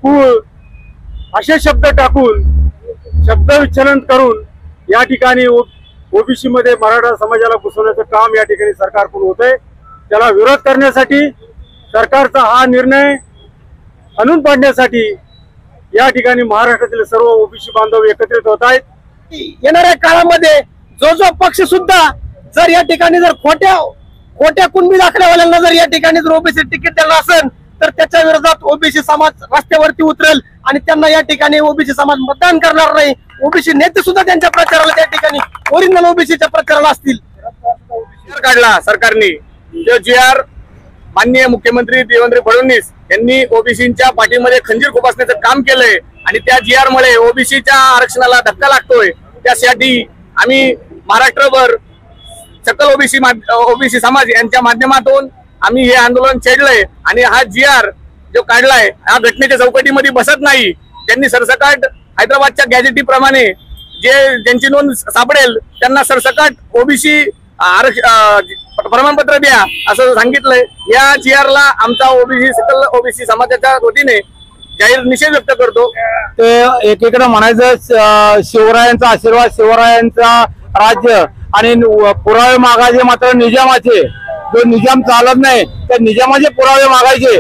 कुळ असे शब्द टाकून शब्द विच्छलन करून या ठिकाणी ओबीसी मध्ये मराठा समाजाला घुसवण्याचं काम या ठिकाणी सरकारकडून होतंय। त्याला विरोध करण्यासाठी सरकारचा हा निर्णय आणून पाडण्यासाठी या ठिकाणी महाराष्ट्रातील सर्व ओबीसी बांधव एकत्रित होत आहेत। येणाऱ्या काळामध्ये जो पक्ष सुद्धा जर या ठिकाणी जर खोट्या कुणबी दाखल्यावाल्यांना जर या ठिकाणी जर ओबीसी तिकीट द्यायला असेल तर त्याच्या विरोधात ओबीसी समाज रस्त्यावरती उतरेल आणि त्यांना या ठिकाणी ओबीसी समाज मतदान करणार नाही। ओबीसी नेते सुद्धा त्यांच्या प्रचाराला त्या ठिकाणी ओरिजिनल ओबीसीच्या प्रचाराला असतील। काढला सरकारने जो GR माननीय मुख्यमंत्री देवेंद्र फडणवीस यांनी ओबीसीच्या पाठीमध्ये खंजीर खुपसण्याचं काम केलंय आणि त्या GR मुळे ओबीसीच्या आरक्षणाला धक्का लागतोय। त्यासाठी आम्ही महाराष्ट्रभर सकल ओबीसी समाज यांच्या माध्यमातून आम्ही हे आंदोलन छेडलंय आणि हा GR जो काढलाय हा घटनेच्या चौकटीमध्ये बसत नाही। त्यांनी सरसकट हैदराबादच्या गॅजेटीप्रमाणे ज्यांची नोंद सापडेल त्यांना सरसकट ओबीसी प्रमाणपत्र द्या असं सांगितलंय। या GR ला आमचा सकल ओबीसी समाजाच्या वतीने जाहीर निषेध व्यक्त करतो। ते एकीकडे म्हणायचं शिवरायांचा आशीर्वाद शिवरायांचा राज्य आणि पुरावे मागायचे मात्र निजामाचे। जो निजाम चालत नाही त्या निजामाचे पुरावे मागायचे।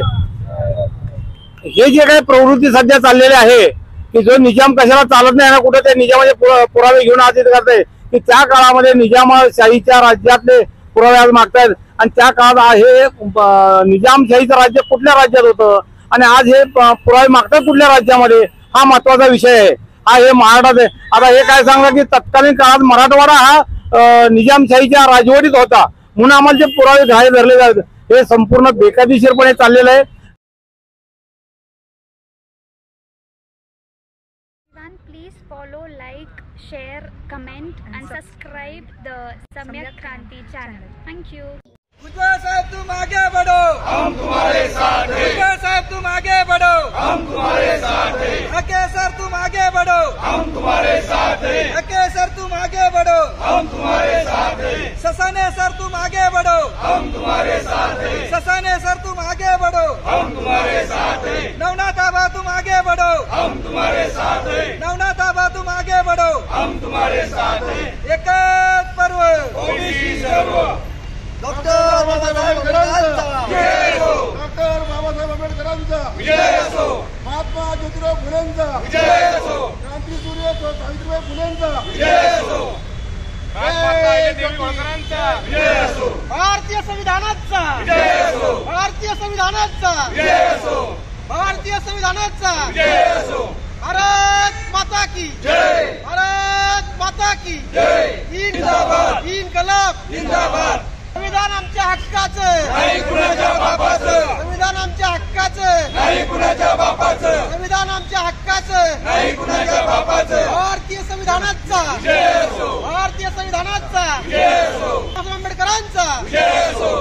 हे जे काही प्रवृत्ती सध्या चाललेली आहे की जो निजाम कशाला चालत नाही ना कुठे ते निजामाचे पुरावे घेऊन आदित करते की त्या काळामध्ये निजामशाहीच्या राज्यातले पुरावे आज मागतायत आणि त्या काळात हे निजामशाहीचं राज्य कुठल्या राज्यात होतं आणि आज हे पुरावे मागतात कुठल्या राज्यामध्ये हा महत्वाचा विषय आहे। हा हे महाराष्ट्रात आहे। आता हे काय सांगा की तत्कालीन काळात मराठवाडा हा निजामशाहीच्या राजवटीत होता म्हणून आम्हाला जे पुरावे घाय धरले जातात हे संपूर्ण बेकायदेशीरपणे चाललेलं आहे। Please follow, like, share, comment and subscribe the Samyak Kranti channel. Thank you. भुजबल साहब तुम आगे बढ़ो, हम तुम्हारे साथ हैं। भुजबल साहब तुम आगे बढ़ो, हम तुम्हारे साथ हैं। हके सर तुम आगे बढ़ो, हम तुम्हारे साथ हैं। हके सर तुम आगे बढ़ो, हम तुम्हारे साथ हैं। ससाने सर तुम आगे बढ़ो, हम तुम्हारे साथ हैं। ससाने सर तुम आगे बढ़ो, हम तुम्हारे साथ हैं। नवनाथ आबा तुम आगे बढ़ो, हम तुम्हारे साथ हैं। नवनाथ आबा तुम आगे बढ़ो, हम तुम्हारे साथ हैं। एकच पर्व ओबीसी सर्व डॉक्टर बाबासाहेब आंबेडकरांचा विजय असो। डॉक्टर बाबासाहेब आंबेडकरांचा विजय असो। महात्मा ज्योतिराव फुलेंचा विजय असो। क्रांतीसूर्य सावित्रीबाई फुलेंचा विजय असो। विजय असो। भारतीय संविधानाचा विजय असो। भारतीय संविधानाचा विजय असो। भारतीय संविधानाचा विजय असो। भारत माता की जय। भारत माता की जय। जिंदाबाद। इन्कलाब जिंदाबाद। संविधान आमच्या हक्काचं नाही कुणाच्या बापाचं। संविधान आमच्या हक्काचं नाही कुणाच्या बापाचं। संविधान आमच्या हक्काचं नाही कुणाच्या बापाचं। भारतीय संविधानाचा विजय असो। भारतीय संविधानाचा विजय असो। आंबेडकरांचा विजय असो।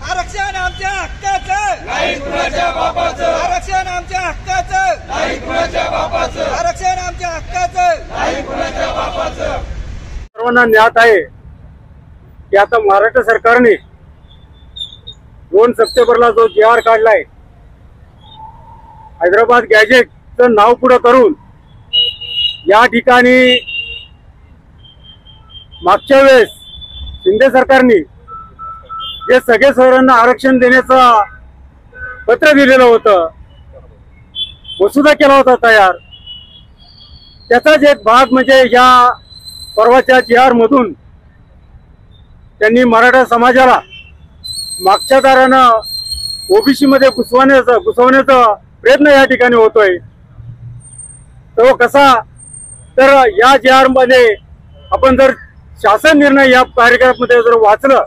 आरक्षण आमच्या हक्काचं नाही कुणाच्या बापाचं। आरक्षण आमच्या हक्काचं नाही कुणाच्या बापाचं। आरक्षण आमच्या हक्काचं नाही कुणाच्या बापाचं। सर्वांना ज्ञात आहे की आता महाराष्ट्र सरकारने 2 सप्टेंबरला जो GR काढलाय हैदराबाद गॅजेटचं नाव पुढे करून या ठिकाणी मागच्या वेळेस शिंदे सरकारने जे सगळे शहरांना आरक्षण देण्याचं पत्र दिलेलं होतं मसुदा केला होता तयार त्याचाच एक भाग म्हणजे या परवाच्या GR मधून त्यांनी मराठा समाजाला मागच्या दारानं ओबीसी मध्ये घुसवण्याचा प्रयत्न या ठिकाणी होतोय। तो कसा तर या GR मध्ये आपण जर शासन निर्णय या कार्यक्रमामध्ये जर वाचलं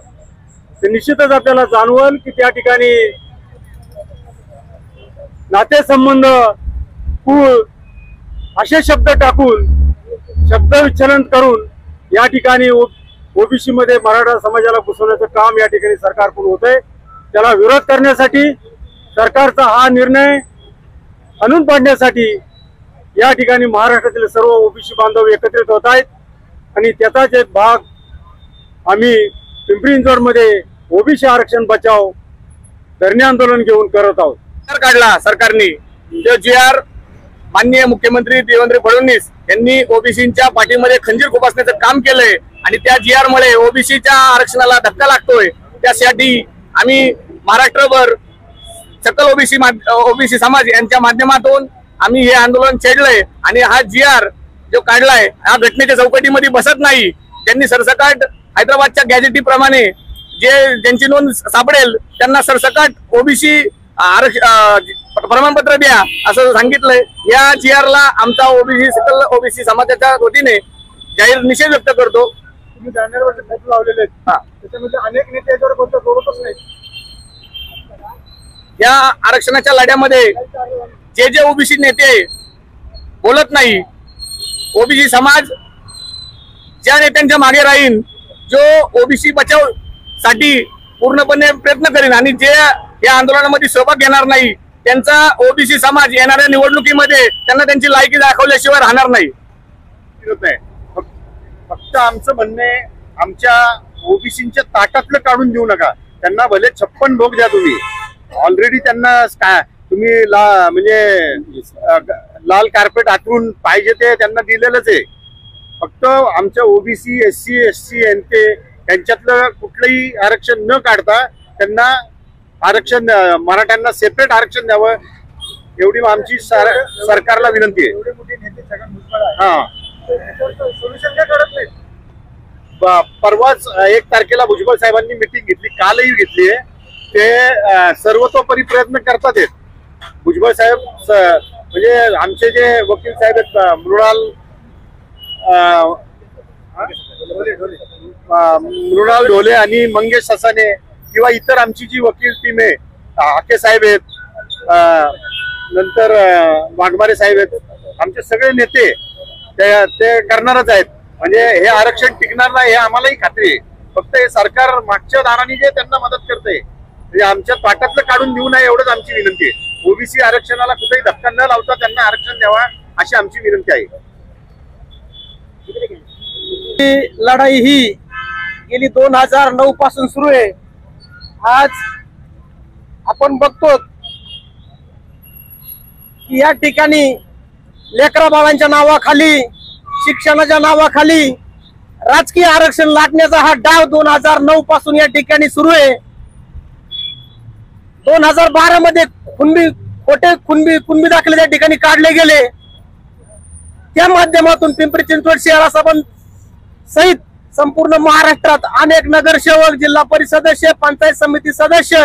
तर निश्चितच आपल्याला जाणवल की त्या ठिकाणी नातेसंबंध कुळ असे शब्द टाकून शब्द विच्छलन करून या ठिकाणी ओबीसी मध्ये मराठा समाजाला घुसवण्याचं काम या ठिकाणी सरकारकडून होतंय। त्याला विरोध करण्यासाठी सरकारचा हा निर्णय आणून पाडण्यासाठी या ठिकाणी महाराष्ट्रातील सर्व ओबीसी बांधव एकत्रित होत आहेत आणि त्याचाच एक भाग आम्ही पिंपरी चिंचवडमध्ये ओबीसी आरक्षण बचाव धरणे आंदोलन घेऊन करत आहोत। काढला सरकारने जो GR माननीय मुख्यमंत्री देवेंद्र फडणवीस यांनी ओबीसीच्या पाठीमध्ये खंजीर खुपसण्याचं काम केलंय आणि त्या GR मुळे ओबीसीच्या आरक्षणाला धक्का लागतोय। त्यासाठी आम्ही महाराष्ट्रभर सकल ओबीसी समाज यांच्या माध्यमातून आम्ही हे आंदोलन छेडलंय आणि हा GR जो काढलाय हा घटनेच्या चौकटीमध्ये बसत नाही। त्यांनी सरसकट हैदराबादच्या गॅजेटीप्रमाणे ज्यांची नोंद सापडेल त्यांना सरसकट ओबीसी प्रमाणपत्र द्या असं सांगितलंय। या GR ला आमचा सकल ओबीसी समाजाच्या वतीने जाहीर निषेध व्यक्त करतो। तुम्ही जानेवारीचे फोटो लावलेले आहेत, त्याच्यामध्ये अनेक नेते याच्यावर कोणतं बोलतच नाही। या आरक्षणाच्या लढ्यामध्ये जे ओबीसी नेते बोलत नाही, ओबीसी समाज ज्या नेत्यांच्या मागे राहील, जो ओबीसी बचाव साठी पूर्णपणे प्रयत्न करेन आणि जे या आंदोलनामध्ये सहभाग घेणार नाही त्यांचा ओबीसी समाज येणाऱ्या निवडणुकीमध्ये त्यांना त्यांची लायकी दाखवल्याशिवाय राहणार नाही। फक्त आमचं म्हणणे आमच्या ओबीसीच्या ताटातलं काढून देऊ नका, त्यांना भले 56 भोग द्या तुम्ही, ऑलरेडी त्यांना तुम्ही म्हणजे लाल कार्पेट आतरून पाहिजे ते त्यांना दिलेलंच आहे। फक्त आमच्या ओबीसी SC SC यांच्यातलं कुठलंही आरक्षण न काढता त्यांना आरक्षण मराठ्यांना सेपरेट आरक्षण द्यावं एवढी आमची सरकारला विनंती आहे। हा सोल्युशन काय करत नाही। परवाच 1 तारखेला भुजबळ साहेबांनी मिटिंग घेतली, कालही घेतली आहे, ते सर्वतोपरी प्रयत्न करतात आहेत। भुजबळ साहेब म्हणजे आमचे जे वकील साहेब आहेत मृणाल ढोले आणि मंगेश ससाने किंवा इतर आमची जी वकील टीम आहे, हाके साहेब आहेत, नंतर वाघमारे साहेब आहेत, आमचे सगळे नेते ते करणारच आहेत। म्हणजे हे आरक्षण टिकणार नाही हे आम्हालाही खात्री आहे। फक्त हे सरकार मागच्या दाराने जे त्यांना मदत करते म्हणजे आमच्या ताटातलं काढून देऊ नये एवढंच आमची विनंती आहे। ओबीसी आरक्षणाला कुठेही धक्का न लावता त्यांना आरक्षण द्यावा अशी आमची विनंती आहे। लढाई ही गेली 2009 पासून सुरू आहे। आज आपण बघतो की या ठिकाणी लेकरा बाळांच्या नावाखाली, शिक्षणाच्या नावाखाली राजकीय आरक्षण लाटण्याचा हा डाव 2009 पासून या ठिकाणी सुरू आहे। 2012 मध्ये खोटे कुणबी दाखले त्या ठिकाणी काढले गेले। त्या माध्यमातून पिंपरी चिंचवड शहरासह सहित संपूर्ण महाराष्ट्रात अनेक नगरसेवक, जिल्हा परिषद सदस्य, पंचायत समिती सदस्य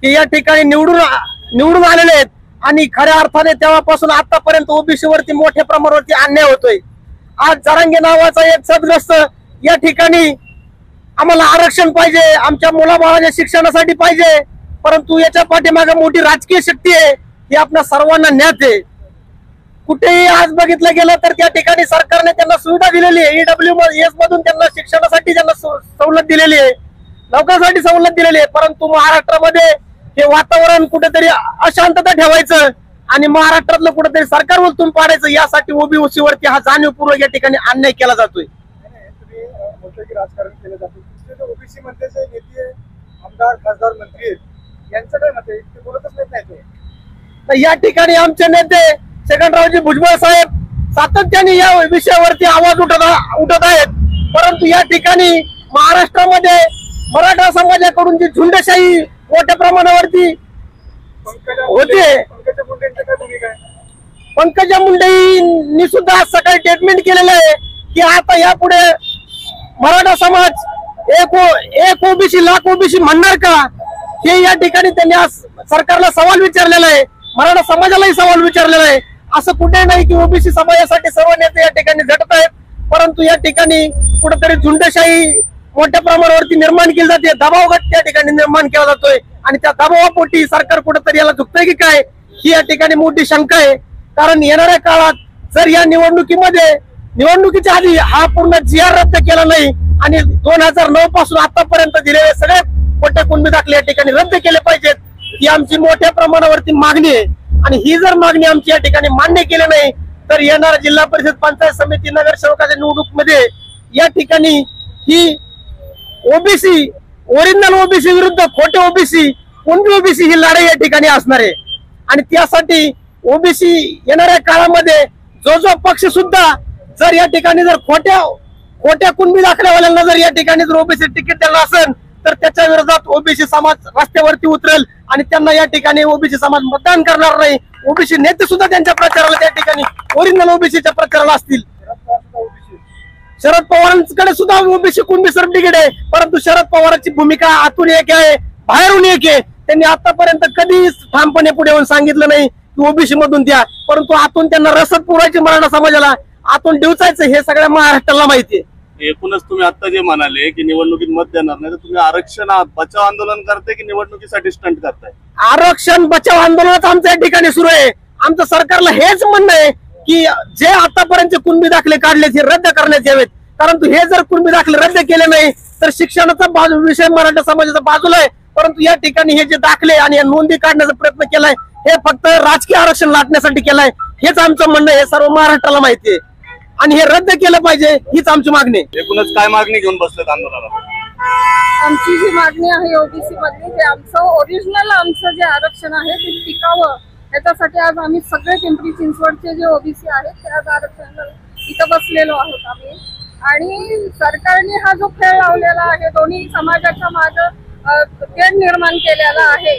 हे या ठिकाणी निवडून आलेले आहेत आणि खऱ्या अर्थाने तेव्हापासून आतापर्यंत ओबीसी वरती मोठ्या प्रमाणावरती अन्याय होतोय। आज जरांगे नावाचा एक सदग्रस्त या ठिकाणी आम्हाला आरक्षण पाहिजे, आमच्या मुलाबाळाच्या शिक्षणासाठी पाहिजे, परंतु याच्या पाठीमागे मोठी राजकीय शक्ती आहे ही आपल्या सर्वांना ज्ञात आहे। कुठेही आज बघितलं गेलं तर त्या ठिकाणी सरकारने त्यांना सुविधा दिलेली आहे। EWS मधून त्यांना शिक्षणासाठी त्यांना सवलत दिलेली आहे, नोकरीसाठी सवलत दिलेली आहे, परंतु महाराष्ट्रामध्ये हे वातावरण कुठेतरी अशांतता ठेवायचं आणि महाराष्ट्रातलं कुठेतरी सरकार उलटून पाडायचं यासाठी ओबीसी वरती हा जाणीवपूर्वक या ठिकाणी अन्याय केला जातोय। तुम्ही बोलतोय की राजकारण केलं जातं, ओबीसी मध्ये जे नेते, आमदार, खासदार, मंत्री आहेत यांचं काय मत आहे? ते बोलतच नाही। तर या ठिकाणी आमचे नेते छगनरावजी भुजबळ साहेब सातत्याने या विषयावरती आवाज उठत आहेत, परंतु या ठिकाणी महाराष्ट्रामध्ये मराठा समाजाकडून जी झुंडशाही मोठ्या प्रमाणावरती होते, पंकजा मुंडेंनी सुद्धा सकाळी स्टेटमेंट केलेलं आहे की आता यापुढे मराठा समाज एक ओबीसी लाख ओबीसी म्हणणार का, हे या ठिकाणी त्यांनी आज सरकारला सवाल विचारलेला आहे, मराठा समाजालाही सवाल विचारलेला आहे। असं कुठे नाही की ओबीसी समाजासाठी सर्व नेते या ठिकाणी झटत आहेत, परंतु या ठिकाणी कुठेतरी झुंडशाही मोठ्या प्रमाणावरती निर्माण केली जाते, दबाव गट त्या ठिकाणी निर्माण केला जातोय आणि त्या दबावापोटी सरकार कुठेतरी याला झुकतंय की काय ही या ठिकाणी मोठी शंका आहे। कारण येणाऱ्या काळात जर या निवडणुकीच्या आधी हा पूर्ण GR रद्द केला नाही आणि 2009 पासून आतापर्यंत दिलेले सगळे खोटे कुणबी दाखले या ठिकाणी रद्द केले पाहिजेत, ही आमची मोठ्या प्रमाणावरती मागणी आहे। आणि ही जर मागणी आमची या ठिकाणी मान्य केली नाही तर येणाऱ्या जिल्हा परिषद, पंचायत समिती, नगरसेवकाच्या निवडणुकीमध्ये या ठिकाणी ही ओबीसी, ओरिजिनल ओबीसी विरुद्ध खोटे ओबीसी, कुणबी ओबीसी ही लढाई या ठिकाणी असणार आहे। आणि त्यासाठी ओबीसी येणाऱ्या काळामध्ये जो पक्ष सुद्धा जर या ठिकाणी जर खोट्या कुणबी दाखल्यावाल्यांना जर या ठिकाणी जर ओबीसी तिकीट देणार असेल तर त्याच्या विरोधात ओबीसी समाज रस्त्यावरती उतरेल आणि त्यांना या ठिकाणी ओबीसी समाज मतदान करणार नाही. ओबीसी नेते सुद्धा त्यांच्या प्रचाराला त्या ठिकाणी ओरिजिनल ओबीसीच्या प्रचाराला असतील. शरद पवारांकडे सुद्धा ओबीसी कुणबी सर्टिफिकेट आहे, परंतु शरद पवारांची भूमिका आतून एक आहे बाहेरून एक आहे. त्यांनी आतापर्यंत कधी ठामपणे पुढे येऊन सांगितलं नाही की ओबीसी मधून द्या, परंतु आतून त्यांना रसद पुरवायची मराठा समाजाला आतून डिवचायचं हे सगळ्या महाराष्ट्राला माहिती आहे. एकूणच तुम्ही आता जे म्हणाले की निवडणुकीत मत देणार नाही, तर तुम्ही आरक्षण बचाव आंदोलन करताय की निवडणुकीसाठी स्टंट करताय? आरक्षण बचाव आंदोलनाच आमच्या या ठिकाणी सुरू आहे. आमचं सरकारला हेच म्हणणं आहे की जे आतापर्यंत कुणबी दाखले काढले ते रद्द करण्यात यावेत, परंतु हे जर कुणबी दाखले रद्द केले नाही तर शिक्षणाचा विषय मराठा समाजाचा बाजूला आहे. परंतु या ठिकाणी हे जे दाखले आणि नोंदी काढण्याचा प्रयत्न केलाय हे फक्त राजकीय आरक्षण लाटण्यासाठी केलाय. हेच आमचं म्हणणं हे सर्व महाराष्ट्राला माहिती आहे आणि हे रद्द केलं पाहिजे हीच आमची मागणी आहे. एकूणच काय मागणी घेऊन बसलेत आंदोलनाला? आमची जी मागणी आहे ओबीसी मधली ते आमचं ओरिजिनल आमचं जे आरक्षण आहे ते टिकावं याच्यासाठी आज आम्ही सगळे पिंपरी चिंचवडचे जे ओबीसी आहेत ते आज आरक्षण इथं बसलेलो आहोत आम्ही. आणि सरकारने हा जो खेळ लावलेला आहे दोन्ही समाजाच्या मागे तेढ निर्माण केलेला आहे,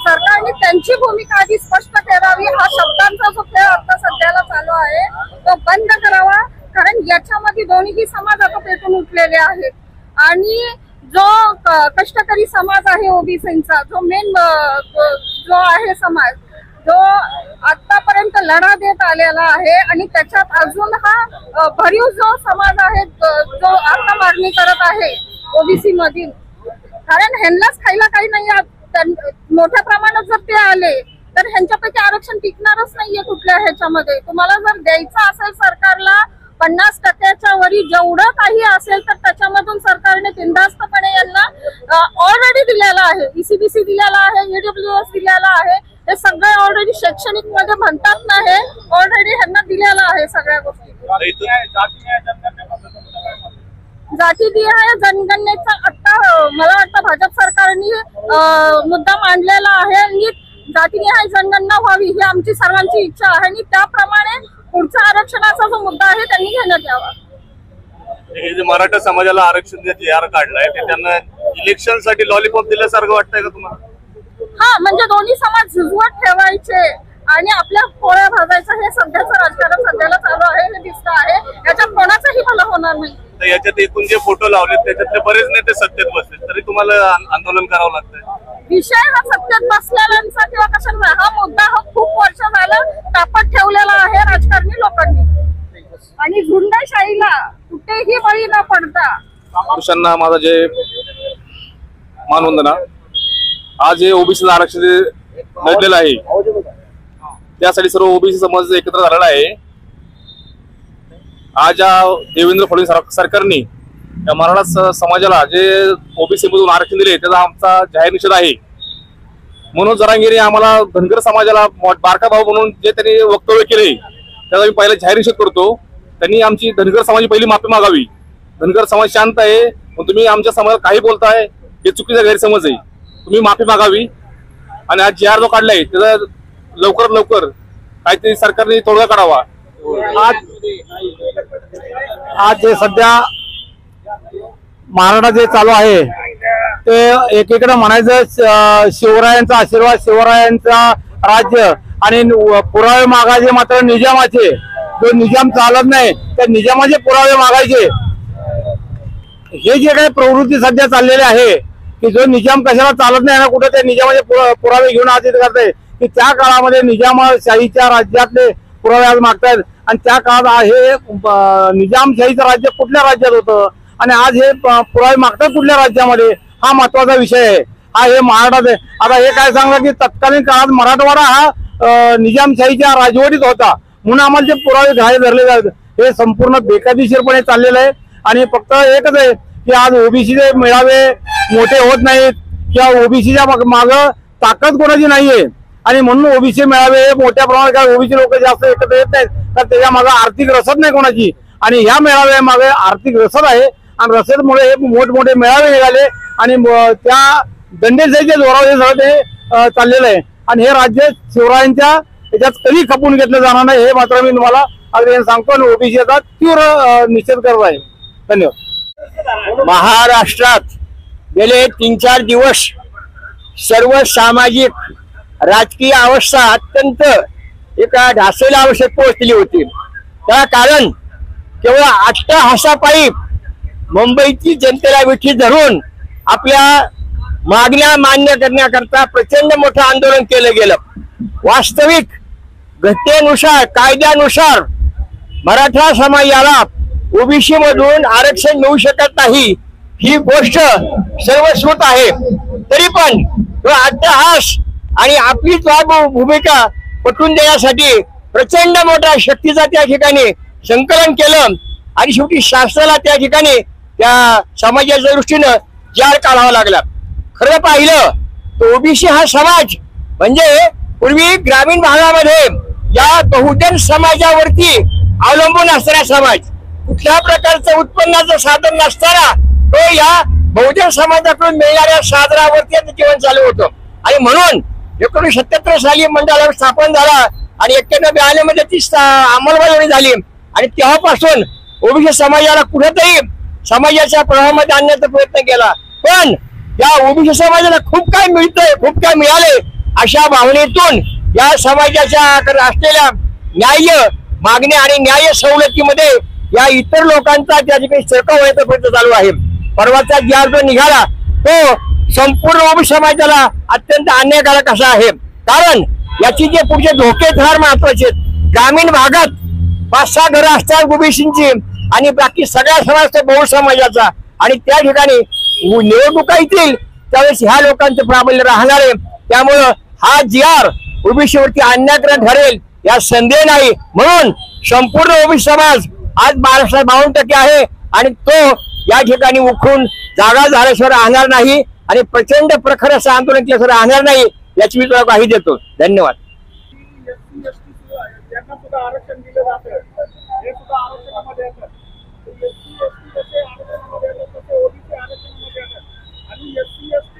सरकारने त्यांची भूमिका आधी स्पष्ट करावी. हा शब्दांचा जो खेळ आता सध्याला चालू आहे तो बंद करावा, कारण याच्यामध्ये दोन्ही समाज आता पेटून उठलेले आहेत. आणि जो कष्टकरी समाज आहे ओबीसींचा जो मेन जो आहे समाज जो आतापर्यंत लढा देत आलेला आहे आणि त्याच्यात अजून हा भरीव जो समाज आहे जो आता मागणी करत आहे ओबीसी मधील, कारण ह्यांनाच खायला काही नाही. मोठ्या प्रमाणात जर ते आले तर ह्यांच्यापैकी आरक्षण टिकणारच नाहीये कुठल्या ह्याच्यामध्ये. तुम्हाला जर द्यायचं असेल सरकारला 50% वरी जेवढं काही असेल तर त्याच्यामधून सरकारने बिनधास्तपणे यांना ऑलरेडी दिलेला आहे. ईसीबीसी दिलेला आहे, ईडब्ल्यूएस दिलेला आहे, हे सगळे ऑलरेडी शैक्षणिक मध्ये म्हणतात ना हे ऑलरेडी ह्यांना दिलेलं आहे सगळ्या गोष्टी. जातीनिहाय जनगणनेचा आता मला वाटतं भाजप सरकारने मुद्दा मांडलेला आहे आणि जातीनिहाय जनगणना व्हावी ही आमची सर्वांची इच्छा आहे आणि त्याप्रमाणे पुढचा आरक्षणाचा जो मुद्दा आहे त्यांनी घेण्यात यावा. हे जे मराठा समाजाला आरक्षण जे जी आर काढलाय ते त्यांना इलेक्शन साठी लॉलीपॉप दिल्यासारखं वाटतंय का तुम्हाला? हा, म्हणजे दोन्ही समाज झुजवत ठेवायचे आणि आपल्या पोळ्या भाजायचं हे सध्याचं राजकारण सध्याला चालू आहे हे दिसत आहे. याच्यात कोणाचाही भला होणार नाही. तर याच्यात एकूण जे फोटो लावलेत त्याच्यातले बरेच नेते सत्तेत बसले तरी तुम्हाला आंदोलन करावं लागतंय. विषय हा सत्तेत बसलेल्यांचा किंवा कशाचा हा मुद्दा हा खूप वर्ष झालं तापत ठेवलेला आहे राजकारणी लोकांनी आणि झुंडशाहीला कुठेही बळी न पडता. पुरुषांना माझा जे मानवंदना, आज जे ओबीसी आरक्षण लढलेलं आहे त्यासाठी सर्व ओबीसी समाज एकत्र झालेला आहे. आज या देवेंद्र फडणवीस सरकारने या मराठा समाजाला जे ओबीसी मधून आरक्षण दिले त्याचा आमचा जाहीर निषेध आहे. मनोज जरांगेने आम्हाला धनगर समाजाला बारका भाऊ म्हणून जे त्यांनी वक्तव्य केले त्याचा मी पहिला जाहीर निषेध करतो. त्यांनी आमची धनगर समाजाची पहिली माफी मागावी. धनगर समाज शांत आहे, पण तुम्ही आमच्या समाजात काही बोलताय हे चुकीचा गैरसमज आहे. तुम्ही माफी मागावी आणि आज जी आर जो काढलाय त्याचा लवकरात लवकर काहीतरी सरकारने तोडगा काढावा. आज जे सध्या महाराष्ट्रात जे चालू आहे ते एकीकडे म्हणायचं शिवरायांचा आशीर्वाद, शिवरायांचा राज्य आणि पुरावे मागायचे मात्र निजामाचे. जो निजाम चालत नाही त्या निजामाचे पुरावे मागायचे. हे जे काही प्रवृत्ती सध्या चाललेली आहे की जो निजाम कशाला चालत नाही ना कुठे ते निजामाचे पुरावे घेऊन आज करताय की त्या काळामध्ये निजामशाहीच्या राज्यातले पुरावे आज मागतायत आणि त्या काळात हे निजामशाहीचं राज्य कुठल्या राज्यात होतं आणि आज हे पुरावे मागतात कुठल्या राज्यामध्ये, हा महत्वाचा विषय आहे. हा हे महाराष्ट्रात आहे. आता हे काय सांगलं की तत्कालीन काळात मराठवाडा हा निजामशाहीच्या राजवटीत होता म्हणून आम्हाला जे पुरावे घाय धरले जातात हे संपूर्ण बेकायदेशीरपणे चाललेलं आहे. आणि फक्त एकच आहे की आज ओबीसीचे मेळावे मोठे होत नाहीत किंवा ओबीसीच्या माग ताकद कोणाची नाहीये आणि म्हणून ओबीसी मेळावे मोठ्या प्रमाणात काय ओबीसी लोक जास्त एकत्र येत नाहीत तर त्याच्या मागे आर्थिक रसद नाही कोणाची. आणि ह्या मेळाव्या मागे आर्थिक रसद आहे आणि रसदमुळे हे मोठमोठे मेळावे निघाले आणि त्या दंडेशाहीच्या जोरावर हे सगळं ते चाललेलं आहे. आणि हे राज्य शिवरायांच्या त्याच्यात कधी खपून घेतलं जाणार नाही हे मात्र मी तुम्हाला अगदी सांगतो आणि ओबीसीचा तीव्र निषेध करत आहे. धन्यवाद. महाराष्ट्रात गेले 3-4 दिवस सर्व सामाजिक राजकीय अवस्था अत्यंत एका ढासळीला अवस्थेत पोहोचलेली होती. त्याला कारण केवळ अट्टहासापायी मुंबईची जनतेला विठी धरून आपल्या मागण्या मान्य करण्याकरता प्रचंड मोठं आंदोलन केलं गेलं. वास्तविक घटनेनुसार कायद्यानुसार मराठा समाजाला ओबीसी मधून आरक्षण मिळू शकत नाही ही गोष्ट सर्वश्रुत आहे. तरी पण तो अट्टहास आणि आपली भूमिका पटवून देण्यासाठी प्रचंड मोठ्या शक्तीचा त्या ठिकाणी संकलन केलं आणि शेवटी शासनाला त्या ठिकाणी त्या समाजाच्या दृष्टीनं जार काढावा लागला. खरं पाहिलं तर ओबीसी हा समाज म्हणजे पूर्वी ग्रामीण भागामध्ये या बहुजन समाजावरती अवलंबून असणारा समाज, कुठल्या प्रकारचं उत्पन्नाचं साधन नसताना तो या बहुजन समाजाकडून मिळणाऱ्या साधनावरती जीवन चालू होतं. आणि म्हणून 1977 साली मंडळावर स्थापन झाला आणि 91-92 मध्ये ती अंमलबजावणी झाली आणि तेव्हापासून ओबीसी समाजाला कुठेतरी समाजाच्या प्रवाहामध्ये आणण्याचा प्रयत्न केला. पण या ओबीसी समाजाला खूप काय मिळतंय, खूप काय मिळाले अशा भावनेतून या समाजाच्या असलेल्या न्याय मागण्या आणि न्याय सवलतीमध्ये या इतर लोकांचा त्या ठिकाणी शिरकाव होण्याचा प्रयत्न चालू आहे. परवाचा जी जो निघाला तो संपूर्ण ओबीसी समाजाला अत्यंत अन्यायकारक असा आहे. कारण याची जे पुढचे धोके फार महत्वाचे आहेत. ग्रामीण भागात 5-6 घरं असतात ओबीसींची आणि बाकी सगळ्या समाज बहु समाजाचा आणि त्या ठिकाणी निवडणुका येतील त्यावेळेस ह्या लोकांचं प्राबल्य राहणार आहे. त्यामुळं हा GR ओबीसीवरती अन्यायकारक ठरेल या संदेह नाही. म्हणून संपूर्ण ओबीसी समाज आज महाराष्ट्रात 52% आहे आणि तो या ठिकाणी उखून जागा झाल्याशिवाय राहणार नाही आणि प्रचंड प्रखर असं आंदोलन केल्याशिवाय राहणार नाही याची मी तुला ग्वाही देतो. धन्यवाद. त्यांना सुद्धा आरक्षण दिलं जातं, हे सुद्धा आरक्षणामध्ये येतात. ओबीसी आरक्षणामध्ये येतात आणि SC/ST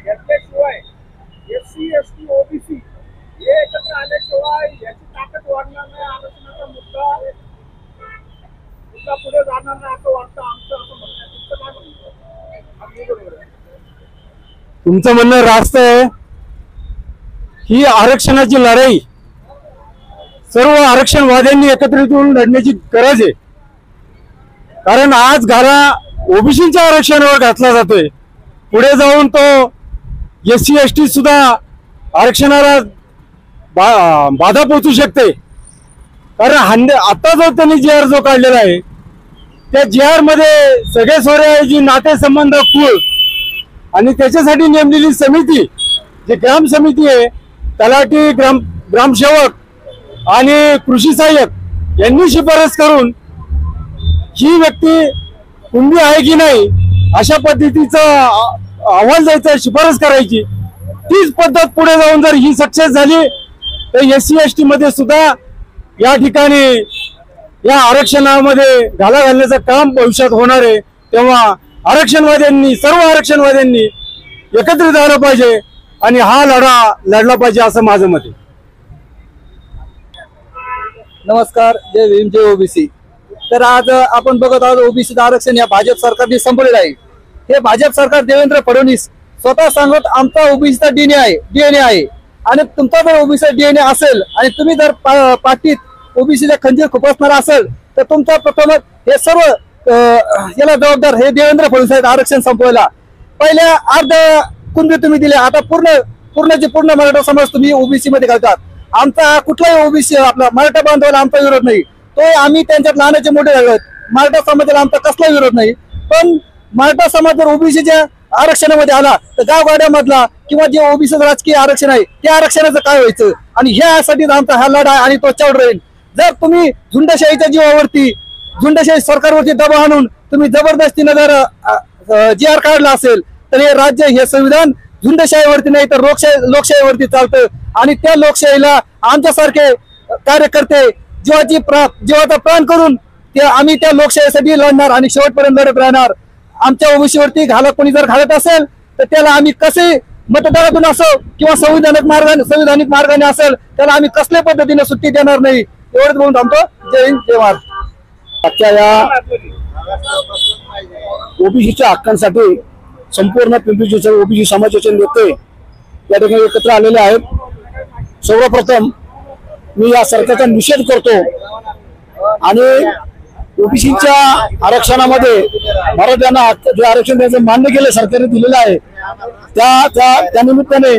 घेतल्याशिवाय SC/ST ओबीसी हे एकत्र आल्याशिवाय याची ताकद वाढणार नाही. आरक्षणाचा मुद्दा पुढे जाणार नाही असं वाटतं आमचं, असं म्हणणं. तुमचं काय म्हणणं? अगदी बरोबर आहे. तुमचं म्हणणं रास्त आहे. ही आरक्षणाची लढाई सर्व आरक्षणवाद्यांनी एकत्रित होऊन लढण्याची गरज आहे. कारण आज घाला ओबीसीच्या आरक्षणावर घातला जातोय, पुढे जाऊन तो SC/ST सुद्धा आरक्षणाला बाधा पोहोचू शकते. कारण आता जो त्यांनी GR जो काढलेला आहे त्या GR मध्ये सगळे सोरे जी नातेसंबंध कुळ आणि त्याच्यासाठी नेमलेली समिती जी ग्राम समिती आहे, तलाठी, ग्रामसेवक आणि कृषी सहाय्यक यांनी शिफारस करून ही व्यक्ती कुणबी आहे की नाही अशा पद्धतीचा अहवाल द्यायचा, शिफारस करायची. तीच पद्धत पुढे जाऊन जर ही सक्सेस झाली तर SC/ST मध्ये सुद्धा या ठिकाणी या आरक्षणामध्ये घाला घालण्याचं काम भविष्यात होणार आहे. तेव्हा आरक्षणवाद्यांनी, सर्व आरक्षणवाद्यांनी एकत्रित आलं पाहिजे आणि हा लढा लढला पाहिजे असं माझं मत आहे. नमस्कार, जय भीम, जय ओबीसी. तर आज आपण बघत आहोत ओबीसी आरक्षण या भाजप सरकारने संपवलेलं आहे. हे भाजप सरकार देवेंद्र फडणवीस स्वतः सांगत आमचा ओबीसीचा DNA आहे आणि तुमचा जर ओबीसी DNA असेल आणि तुम्ही जर पाठीत ओबीसीला खंजीर खुपसणार असेल तर तुमचा प्रथमच हे सर्व याला जबाबदार हे देवेंद्र फडणवीस आहेत आरक्षण संपवायला. पहिल्या अर्ध कुणबी तुम्ही दिले, आता पूर्ण मराठा समाज तुम्ही ओबीसी मध्ये घालतात. आमचा कुठलाही ओबीसी आपला मराठा बांधवाला आमचा विरोध नाही, तो आम्ही त्यांच्यात लहानाचे मोठे झालो. मराठा समाजाला आमचा कसला विरोध नाही. पण मराठा समाज जर ओबीसीच्या आरक्षणामध्ये आला तर गावगाड्यामधला किंवा जे ओबीसी राजकीय आरक्षण आहे त्या आरक्षणाचं काय व्हायचं आणि ह्यासाठी आमचा हा लढा आणि तो चालू राहील. जर तुम्ही झुंडशाहीच्या जीवावरती, झुंडशाही सरकारवरती दबाव आणून तुम्ही जबरदस्तीनं जर GR काढला असेल तर हे राज्य, हे संविधान झुंडशाहीवरती नाही तर लोकशाहीवरती चालतं आणि त्या लोकशाहीला आमच्यासारखे कार्यकर्ते जीवाचा प्राण करून ते आम्ही त्या लोकशाहीसाठी लढणार आणि शेवटपर्यंत लढत राहणार. आमच्या ओबीसीवरती घाला कोणी जर घालत असेल तर त्याला आम्ही कसे मतदारातून असो किंवा संविधानिक मार्गाने असेल त्याला आम्ही कसल्या पद्धतीने सुट्टी देणार नाही. एवढंच बोलून थांबतो. जय हिंद जय महाराष्ट्र. आजच्या या ओबीसीच्या हक्कांसाठी संपूर्ण पिंपरी चिंचवड ओबीसी समाजाचे नेते या ठिकाणी एकत्र आलेले आहेत. सर्वप्रथम मी या सरकारचा निषेध करतो आणि ओबीसीच्या आरक्षणामध्ये मराठ्यांना जे आरक्षण द्यायचं मान्य केलं सरकारने दिलेलं आहे त्या निमित्ताने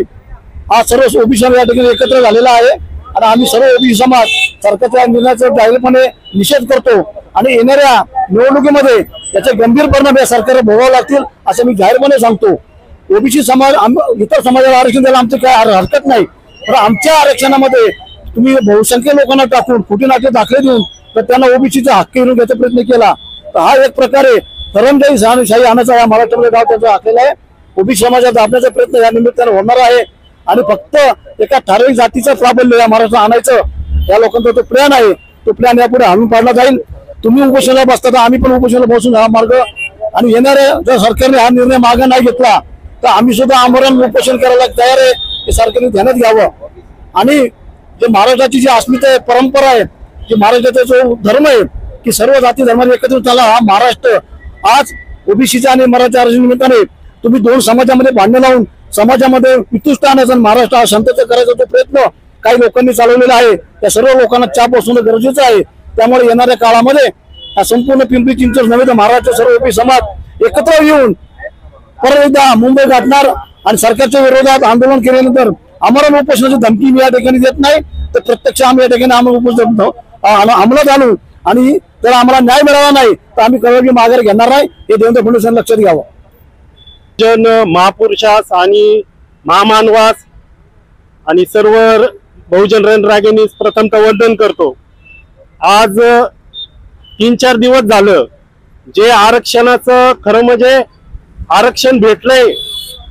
आज सर्व ओबीसी या ठिकाणी एकत्र झालेला आहे आणि आम्ही सर्व ओबीसी समाज सरकारच्या निर्णयाचा जाहीरपणे निषेध करतो आणि येणाऱ्या निवडणुकीमध्ये याचे गंभीर परिणाम या सरकारला भोगावे लागतील असं मी जाहीरपणे सांगतो. ओबीसी समाज इतर समाजाला आरक्षण द्यायला आमची काय हरकत नाही, पण आमच्या आरक्षणामध्ये तुम्ही बहुसंख्य लोकांना टाकून खोटी नाटे दाखले देऊन तर त्यांना ओबीसीचा हक्क घेऊन घ्यायचा प्रयत्न केला तर हा एक प्रकारे धर्मशाही आणायचा या महाराष्ट्रामध्ये गाव त्याचा हाकलेला आहे. ओबीसी समाजात दाबण्याचा प्रयत्न या निमित्ताने होणार आहे आणि फक्त एका ठराविक जातीचा प्राबल्य या महाराष्ट्रात आणायचं या लोकांचा तो प्लॅन आहे. तो प्लॅन यापुढे हाणून पाडला जाईल. तुम्ही उपोषणाला बसता तर आम्ही पण उपोषणाला बसून हा मार्ग आणि येणाऱ्या जर सरकारने हा निर्णय मागे नाही घेतला तर आम्ही सुद्धा आमरण उपोषण करायला तयार आहे. हे सरकारने ध्यानात घ्यावं आणि जे महाराष्ट्राची जी अस्मिता आहे, परंपरा आहे, जे महाराष्ट्राचा जो धर्म आहे की सर्व जाती धर्माने एकत्र झाला हा महाराष्ट्र आज ओबीसीच्या आणि मराठा आरक्षण निमित्ताने तुम्ही दोन समाजामध्ये भांडण लावून समाजामध्ये वितुष्ट आणायचा महाराष्ट्र हा शांतता करायचा तो प्रयत्न काही लोकांनी चालवलेला आहे. त्या सर्व लोकांना चाप बसवणं गरजेचं आहे. त्यामुळे येणाऱ्या काळामध्ये हा संपूर्ण पिंपरी चिंचवड नव्हे तर महाराष्ट्र सर्व ओबीसी समाज एकत्र येऊन परत एकदा मुंबई गाठणार आणि सरकारच्या विरोधात आंदोलन केल्यानंतर आमरण उपोषणाची धमकी मी या ठिकाणी देत नाही तर प्रत्यक्ष आम्ही या ठिकाणी आमरण उपोषण अंमलात आणू आणि जर आम्हाला न्याय मिळाला नाही तर आम्ही कळवली माघार घेणार नाही. हे देवेंद्र फडणवीस यांनी लक्षात घ्यावं. जन महापुरुषास आणि महामानवास आणि सर्व बहुजन रणरागिणीस प्रथमतः वंदन करतो. आज 3-4 दिवस झालं जे आरक्षणाचं खरं म्हणजे आरक्षण भेटलंय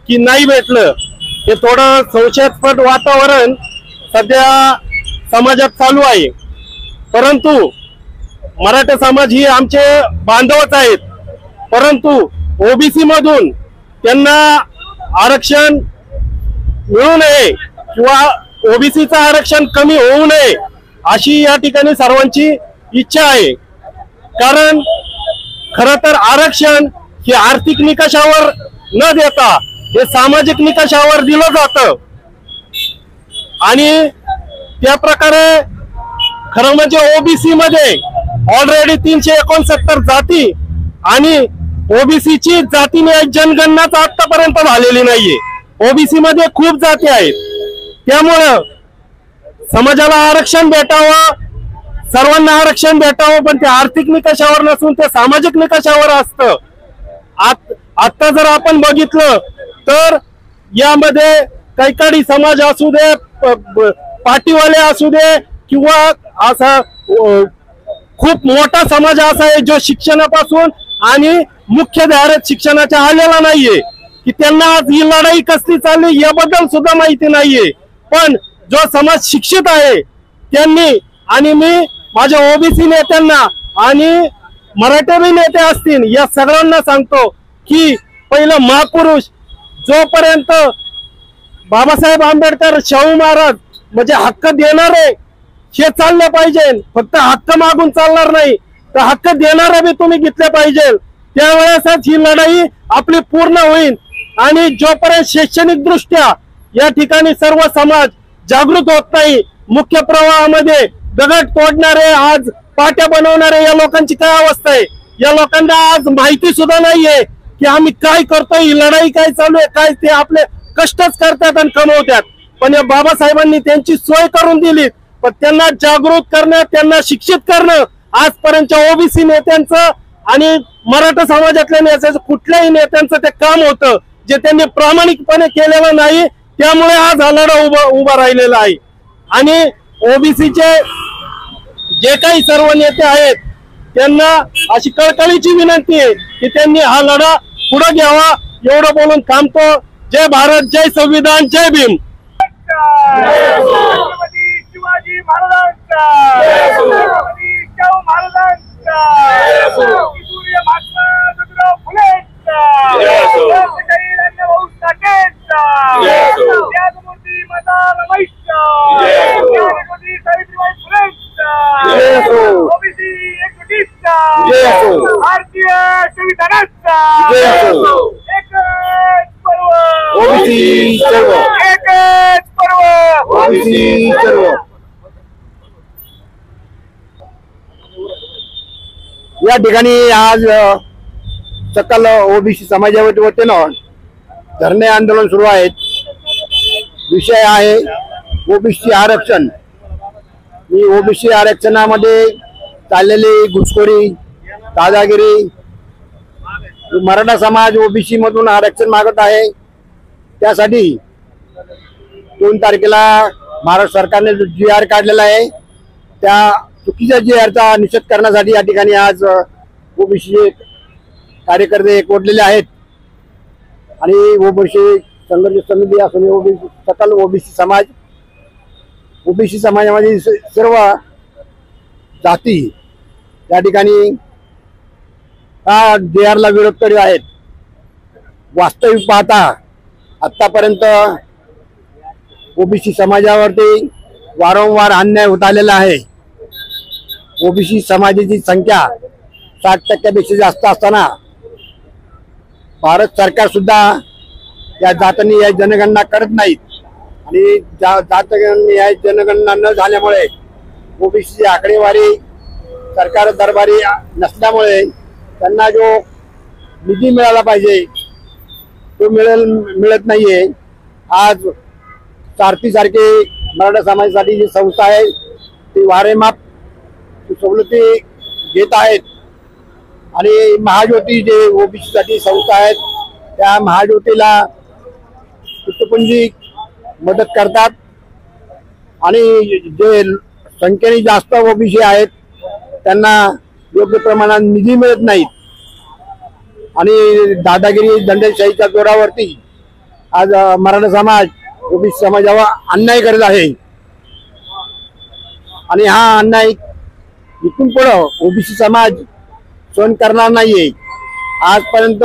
की नाही भेटलं हे थोडं संशयास्पद वातावरण सध्या समाजात चालू आहे. परंतु मराठा समाज ही आमचे बांधवच आहेत. परंतु ओबीसी मधून त्यांना आरक्षण मिळू नये किंवा ओबीसीचं आरक्षण कमी होऊ नये अशी या ठिकाणी सर्वांची इच्छा आहे. कारण खरं तर आरक्षण हे आर्थिक निकषावर न देता हे सामाजिक निकषावर दिलं जातं आणि त्या प्रकारे खरं म्हणजे ओबीसी मध्ये ऑलरेडी 369 जाती आणि ओबीसीची जातीने जनगणनाच आतापर्यंत झालेली नाहीये. ओबीसी मध्ये खूप जाती आहेत. त्यामुळं समाजाला आरक्षण भेटावं, सर्वांना आरक्षण भेटावं, पण ते आर्थिक निकषावर नसून ते सामाजिक निकषावर असतं. आता जर आपण बघितलं तर यामध्ये कैकाडी समाज असू दे, पाटीवाले असू दे किंवा असा खूप मोठा समाज असा आहे जो शिक्षणापासून आणि मुख्य धारेत शिक्षणाच्या आलेला नाहीये की त्यांना आज ही लढाई कसली चालली याबद्दल सुद्धा माहिती नाहीये. पण जो समाज शिक्षित आहे त्यांनी आणि मी माझ्या ओबीसी नेत्यांना आणि मराठी नेते असतील या सगळ्यांना सांगतो की पहिलं महापुरुष जोपर्यंत बाबासाहेब आंबेडकर शाहू महाराज म्हणजे हक्क देणारे हे चालले पाहिजे. फक्त हक्क मागून चालणार नाही तर हक्क देणारे बी तुम्ही घेतले पाहिजे. त्यावेळेसच ही लढाई आपली पूर्ण होईल आणि जोपर्यंत शैक्षणिक दृष्ट्या या ठिकाणी सर्व समाज जागृत होत नाही, मुख्य प्रवाहामध्ये दगड तोडणारे आज पाट्या बनवणारे या लोकांची काय अवस्था आहे. या लोकांना आज माहिती सुद्धा नाहीये की आम्ही काय करतोय, ही लढाई काय चालू आहे, काय ते आपले कष्टच करतात आणि कमवतात. पण या बाबासाहेबांनी त्यांची सोय करून दिली. पण त्यांना जागृत करणं, त्यांना शिक्षित करणं आजपर्यंतच्या ओबीसी नेत्यांचं आणि मराठा समाजातल्या नेत्यांचं कुठल्याही नेत्यांचं ते काम होतं जे त्यांनी प्रामाणिकपणे केलेलं नाही. त्यामुळे आज हा लढा उभा राहिलेला आहे. आणि ओबीसीचे जे काही सर्व नेते आहेत त्यांना अशी कळकळीची विनंती आहे की त्यांनी हा लढा पुढे घ्यावा. एवढं बोलून थांबतो. जय भारत, जय संविधान, जय भीम. शिवाजी महाराजांचा, शाहू महाराजांचा, सूर्य महात्मा ज्योतिराव फुलेंचा, भाऊ साठेंचा. विजय असो, भारतीय संविधानाचा विजय असो. एकच पर्व, ओबीसी सर्व, एकच पर्व, ओबीसी सर्व. या ठिकाणी आज सकल ओबीसी समाजाच्या वतीनं धरणे आंदोलन सुरू आहेत. विषय आहे ओबीसी आरक्षण. ही ओबीसी आरक्षणामध्ये चाललेली घुसखोरी, दादागिरी, मराठा समाज ओबीसी मधून आरक्षण मागत आहे. त्यासाठी 2 तारखेला महाराष्ट्र सरकारने जो GR काढलेला आहे त्या चुकीच्या GRचा निषेध करण्यासाठी या ठिकाणी आज ओबीसी कार्यकर्ते एकवटलेले आहेत. आणि ओबीसी संघर्ष समिती असून ओबीसी सकल ओबीसी समाजामध्ये सर्व जाती या ठिकाणी हा GRला विरोध करीत आहेत. वास्तविक पाहता आतापर्यंत ओबीसी समाजावरती वारंवार अन्याय होत आलेला आहे. ओबीसी समाजाची संख्या 60% जास्त असताना भारत सरकार सुद्धा या जातनिहाय जनगणना करत नाहीत. आणि जातनिहाय जनगणना न झाल्यामुळे ओबीसीची आकडेवारी सरकार दरबारी नसल्यामुळे त्यांना जो निधी मिळाला पाहिजे तो मिळत नाहीये. आज सारथी सारखे मराठा समाजासाठी जी संस्था आहे ती वारेमाप सवलती घेत आहेत. आणि महाज्योती जे ओबीसी साठी संस्था आहेत त्या महाज्योतीला तुटपुंजी मदत करतात. आणि जे संख्येने जास्त ओबीसी आहेत त्यांना योग्य प्रमाणात निधी मिळत नाहीत. आणि दादागिरी दंडेशाहीच्या जोरावरती आज मराठा समाज ओबीसी समाजावर अन्याय करत आहे. आणि हा अन्याय इथून पुढे ओबीसी समाज सहन करणार नाहीये. आजपर्यंत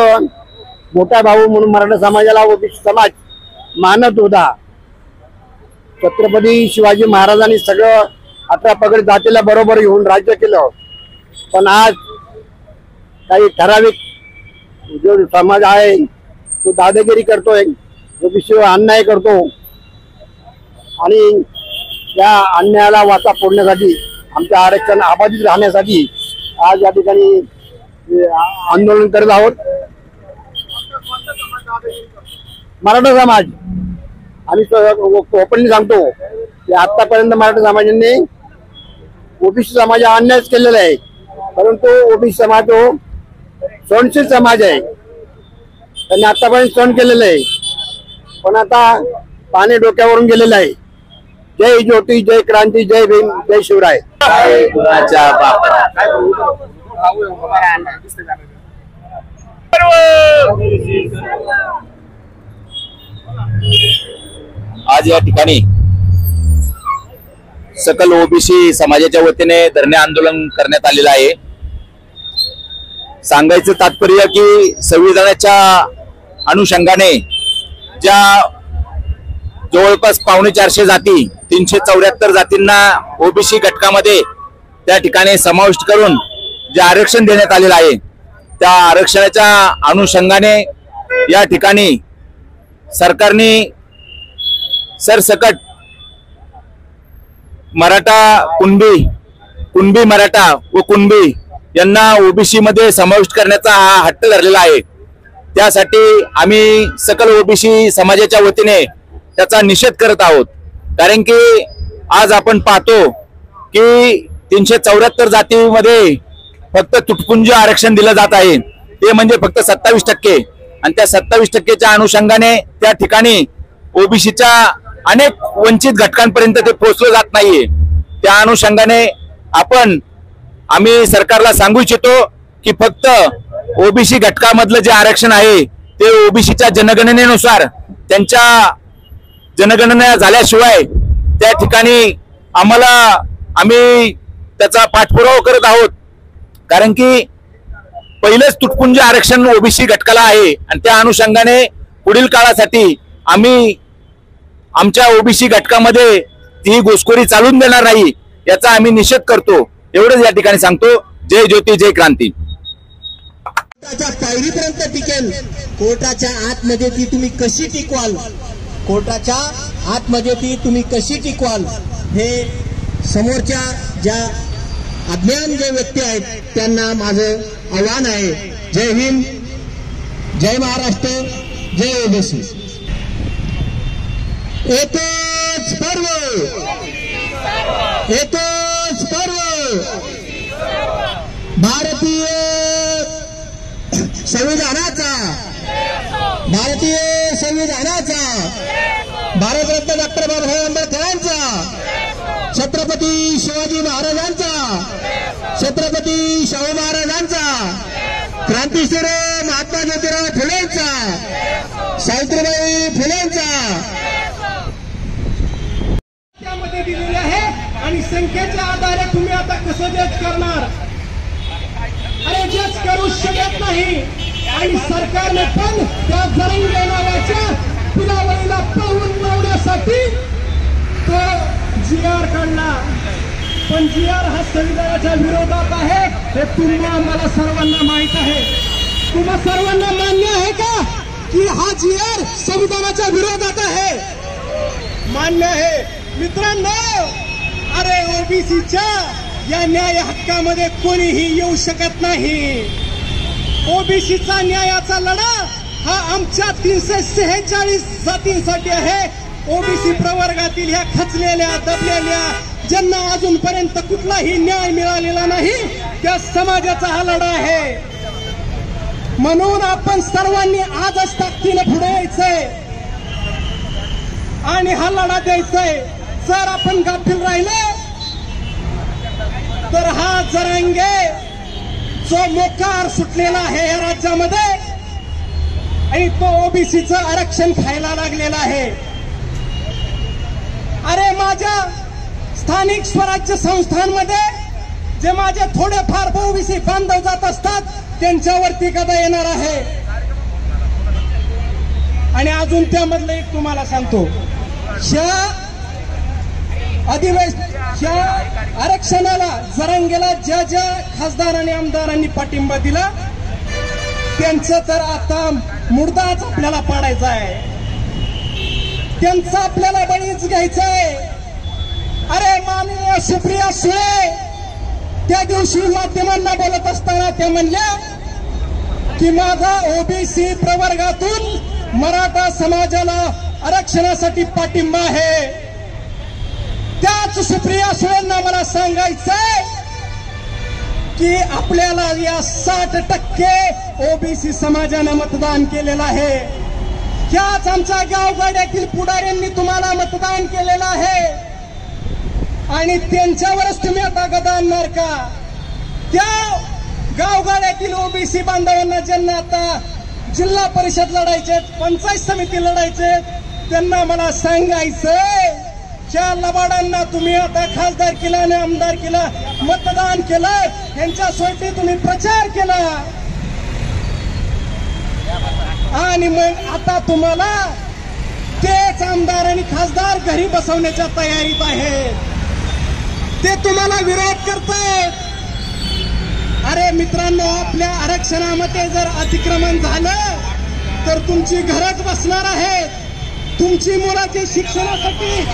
मोठा भाऊ म्हणून मराठा समाजाला ओबीसी समाज मानत होता. छत्रपती शिवाजी महाराजांनी सगळं 18 पगड जातीला बरोबर घेऊन राज्य केलं. पण आज काही ठराविक जो समाज आहे तो दादागिरी करतोय, ओबीसीवर अन्याय करतो. आणि त्या अन्यायाला वाचा फोडण्यासाठी आमचं आरक्षण अबाधित राहण्यासाठी आज या ठिकाणी आंदोलन करत आहोत. मराठा समाज आम्ही ओपनली सांगतो की आतापर्यंत मराठा समाजाने ओबीसी समाजावर अन्याय केलेला आहे. परंतु ओबीसी समाज तो सहनशील समाज आहे. त्यांनी आतापर्यंत सहन केलेलं आहे. पण आता पाणी डोक्यावरून गेलेलं आहे. जय ज्योती, जय क्रांती, जय भीम, जय शिवराय. आज या ठिकाणी सकल ओबीसी समाजाच्या वतीने धरणे आंदोलन करण्यात आलेलं आहे. सांगायचं तात्पर्य की संविधानाच्या अनुषंगाने ज्या जवळपास 450 जाती 374 जातींना ओबीसी घटकामध्ये त्या ठिकाणी समाविष्ट करून जे आरक्षण देण्यात आलेलं आहे त्या आरक्षणाच्या अनुषंगाने या ठिकाणी सरकारने सरसकट मराठा कुणबी मराठा व कुणबी यांना ओबीसी मध्ये समाविष्ट करण्याचा हा हट्ट धरलेला आहे. त्यासाठी आम्ही सकल ओबीसी समाजाच्या वतीने त्याचा निषेध करत आहोत. कारण की आज आपण पाहतो की 374 जातीमध्ये फक्त तुटपुंज आरक्षण दिलं जात आहे. ते म्हणजे फक्त 27%. आणि त्या 27%च्या अनुषंगाने त्या ठिकाणी ओबीसीच्या अनेक वंचित घटकांपर्यंत ते पोहोचलं जात नाहीये. त्या अनुषंगाने आम्ही सरकारला सांगू इच्छितो की फक्त ओबीसी घटकामधलं जे आरक्षण आहे ते ओबीसीच्या जनगणनेनुसार त्यांच्या जनगणना झाल्याशिवाय त्या ठिकाणी आम्ही त्याचा पाठपुरावा करत आहोत. कारण की पहिलेच तुटपुंज आरक्षण ओबीसी घटकाला आहे आणि त्या अनुषंगाने पुढील काळासाठी आम्ही आमच्या ओबीसी घटकामध्ये ती घुसखोरी चालून देणार नाही याचा आम्ही निषेध करतो. एवढंच या ठिकाणी सांगतो. जय ज्योती जय क्रांती. कोर्टाच्या पायरीपर्यंत टिकेल. कोर्टाच्या आतमध्ये ती तुम्ही कशी टिकवाल, कोर्टाच्या आतमध्ये ती तुम्ही कशी टिकवाल, हे समोरच्या ज्या अज्ञान जे व्यक्ती आहेत त्यांना माझं आव्हान आहे. जय हिंद, जय महाराष्ट्र, जय ओबीसी. एकच पर्व, एकच पर्व, भारतीय संविधानाचा, भारतीय संविधानाचा, भारतरत्न डॉक्टर बाबासाहेब आंबेडकरांचा, छत्रपती शिवाजी महाराजांचा, छत्रपती शाहू महाराजांचा, क्रांतीवीर महात्मा ज्योतिराव फुलेंचा, सावित्रीबाई फुलेंचा. त्यामध्ये दिलेले आहे आणि संख्येच्या आधारे तुम्ही आता कसं जज करणार? अरे जज करू शकत नाही. आणि सरकारने पण त्या जरंगे नावाच्या पिलावळीला पळवून लावण्यासाठी तो GR काढला. पण GR हा संविधानाच्या विरोधात आहे हे तुम्हाला मला सर्वांना माहित आहे. तुम्हा सर्वांना मान्य आहे का की हा GR संविधानाच्या विरोधात आहे? मान्य आहे मित्रांनो. अरे ओबीसीच्या या न्याय हक्कामध्ये कोणीही येऊ शकत नाही. ओबीसीचा न्यायाचा लढा हा आमच्या 346 जातींसाठी आहे. ओबीसी प्रवर्गातील ह्या खचलेल्या, दबलेल्या, ज्यांना अजूनपर्यंत कुठलाही न्याय मिळालेला नाही त्या समाजाचा हा लढा आहे. म्हणून आपण सर्वांनी आजच ताकदीने पुढे यायचंय आणि हा लढा द्यायचाय. जर आपण गाफील राहिलो तर हा जरांगे जो मोकार सुटलेला आहे या राज्यामध्ये आणि तो ओबीसीचं आरक्षण खायला लागलेला आहे. अरे माझ्या स्थानिक स्वराज्य संस्थांमध्ये जे माझे थोडेफार ओबीसी बांधव जात असतात त्यांच्यावरती कदा येणार आहे. आणि अजून त्यामधलं एक तुम्हाला सांगतो, या आरक्षणाला जरांगेला ज्या ज्या खासदारांनी आमदारांनी पाठिंबा दिला त्यांचं तर आता मुर्दाच आपल्याला पाडायचा आहे. त्यांचा आपल्याला बळीच घ्यायचा आहे. अरे माननीय सुप्रिया सुळे त्या दिवशी माध्यमांना बोलत असताना त्या म्हणल्या की माझा ओबीसी प्रवर्गातून मराठा समाजाला आरक्षणासाठी पाठिंबा आहे. त्याच सुप्रिया सुळेंना मला सांगायचंय की आपल्याला या 60% ओबीसी समाजानं मतदान केलेलं आहे. त्याच आमच्या गावगाड्यातील पुढाऱ्यांनी तुम्हाला मतदान केलेलं आहे आणि त्यांच्यावरच तुम्ही आता गदा आणणार का? त्या गावगाड्यातील ओबीसी बांधवांना ज्यांना आता जिल्हा परिषद लढायचे, पंचायत समिती लढायचे, त्यांना मला सांगायचंय त्या लबाडांना तुम्ही आता खासदारकीला आणि आमदारकीला मतदान केलं, यांच्यासाठी तुम्ही प्रचार केला आणि मग आता तुम्हाला तेच आमदार आणि खासदार घरी बसवण्याच्या तयारीत आहेत. ते तुम्हाला विरोध करतायत. अरे मित्रांनो, आपल्या आरक्षणामध्ये जर अतिक्रमण झालं तर तुमची घरच बसणार आहेत. तुमची मुलं जे शिक्षणासाठी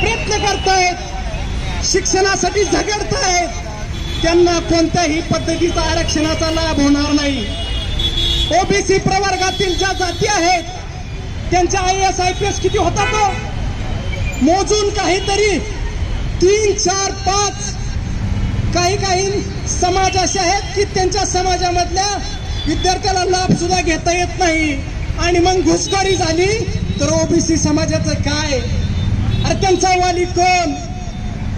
प्रयत्न करतायत, शिक्षणासाठी झगडतायत, त्यांना कोणत्याही पद्धतीचा आरक्षणाचा लाभ होणार नाही. ओबीसी प्रवर्गातील ज्या जाती आहेत त्यांच्या IAS IPS किती होतात मोजून काहीतरी 3, 4, 5 काही समाज असे आहेत की त्यांच्या समाजामधल्या विद्यार्थ्याला लाभ सुद्धा घेता येत नाही. आणि मग घुसखोरी झाली तर ओबीसी समाजाचं काय? अरे त्यांचा वाली कोण?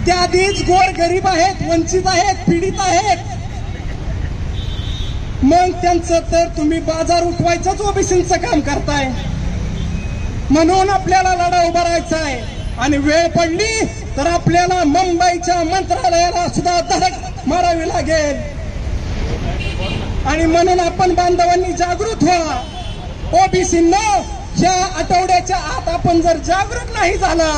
त्या आधीच गोर गरीब आहेत, वंचित आहेत, पीडित आहेत. मग त्यांचं तर तुम्ही बाजार उठवायचंच ओबीसीचं काम करताय. म्हणून आपल्याला लढा उभा राहायचा आहे आणि वेळ पडली तर आपल्याला मुंबईच्या मंत्रालयाला सुद्धा धडक मारावी लागेल. आणि म्हणून आपण बांधवांनी जागृत व्हा. ओबीसींना या आठवड्याच्या आत आपण जर जागृत नाही झाला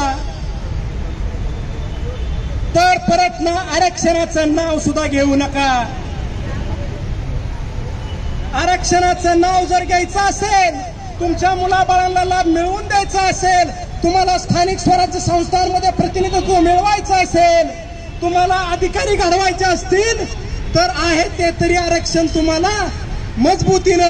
तर परत ना आरक्षणाचं नाव सुद्धा घेऊ नका. आरक्षणाचं नाव जर घ्यायचं असेल, तुमच्या मुलाबाळांना लाभ मिळवून द्यायचा असेल, तुम्हाला स्थानिक स्वराज्य संस्थांमध्ये प्रतिनिधित्व मिळवायचं असेल, तुम्हाला अधिकारी घडवायचे असतील, तर आहे ते तरी आरक्षण तुम्हाला मजबूतीने